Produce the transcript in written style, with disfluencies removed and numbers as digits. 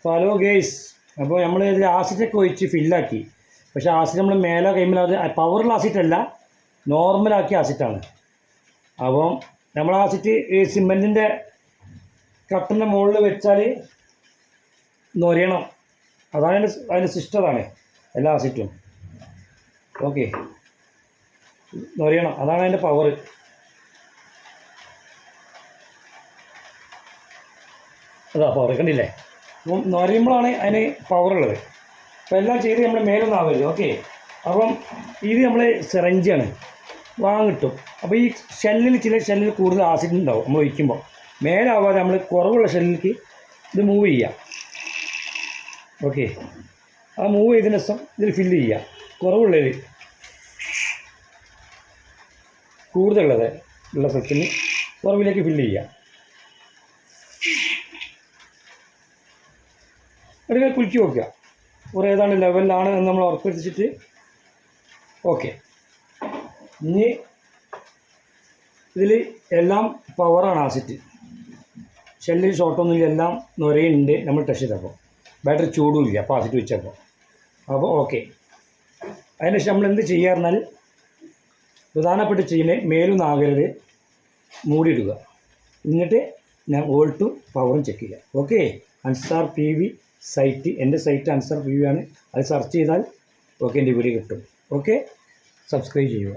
Hello guys, അപ്പോൾ നമ്മൾ ഇതിൽ ആസിഡൊക്കെ ഒഴിച്ച് ഫില്ലാക്കി. പക്ഷേ ആസിഡ് നമ്മൾ മേലെ കഴിയുമ്പോൾ അത് പവറുള്ള ആസിഡല്ല, നോർമലാക്കിയ ആസിഡാണ്. അപ്പം നമ്മൾ ആസിഡ് ഈ സിമെൻറ്റിൻ്റെ കട്ടൻ്റെ മുകളിൽ വെച്ചാൽ നൊരയണം. അതാണ് അതിൻ്റെ സിസ്റ്റമാണ് എല്ലാ ആസിഡും. ഓക്കെ, നൊരയണം, അതാണ് അതിൻ്റെ പവർ. അതാ പവർ കണ്ടില്ലേ? അപ്പം നൊരയുമ്പോഴാണ് അതിന് പവറുള്ളത്. അപ്പോൾ എല്ലാം ചെയ്ത് നമ്മൾ മേലൊന്നും ആവരുത്. ഓക്കെ, അപ്പം ഇത് നമ്മൾ സിറഞ്ചാണ് വാങ്ങിട്ടും. അപ്പോൾ ഈ ചില ഷെല്ലിൽ കൂടുതൽ ആസിഡ് ഉണ്ടാവും. നമ്മൾ ഒഴിക്കുമ്പോൾ മേലാവാതെ നമ്മൾ കുറവുള്ള ഷെല്ലിലേക്ക് ഇത് മൂവ് ചെയ്യാം. ഓക്കെ, ആ മൂവ് ചെയ്തതിന് ശേഷം ഇതിൽ ഫില്ല് ചെയ്യുക. കുറവുള്ളതിൽ കൂടുതലുള്ളത് ഉള്ള സ്ഥലത്തിന് കുറവിലേക്ക് ഫില്ല് ചെയ്യുക. ഇടയ്ക്ക് കുലുക്കി നോക്കുക, കുറേ ഏതാണ്ട് ലെവലിലാണ് എന്ന് നമ്മൾ ഉറപ്പിച്ചിട്ട്. ഓക്കെ, ഇനി ഇതിൽ എല്ലാം പവറാണ് ആസിഡ്. ഷെല്ലിൽ ഷോർട്ടൊന്നുമില്ല, എല്ലാം നൊരയുണ്ട്. നമ്മൾ ടെസ്റ്റ് ചെയ്തപ്പോൾ ബാറ്ററി ചൂടും ഇല്ല അപ്പോൾ ആസിഡ് വെച്ചപ്പോൾ. അപ്പോൾ ഓക്കെ, അതിനുശേഷം നമ്മൾ എന്ത് ചെയ്യുക പറഞ്ഞാൽ പ്രധാനപ്പെട്ട് ചെയ്യുന്നത് മേലൊന്നാകരുത്, മൂടിയിടുക. എന്നിട്ട് ഞാൻ വോൾട്ടും പവറും ചെക്ക് ചെയ്യുക. ഓക്കെ, അൻസാർ PV സൈറ്റ്, എൻ്റെ സൈറ്റ് അൻസാർ PV ആണ്. അത് സെർച്ച് ചെയ്താൽ ഓക്കെ എൻ്റെ വീഡിയോ കിട്ടും. ഓക്കെ, സബ്സ്ക്രൈബ് ചെയ്യുക.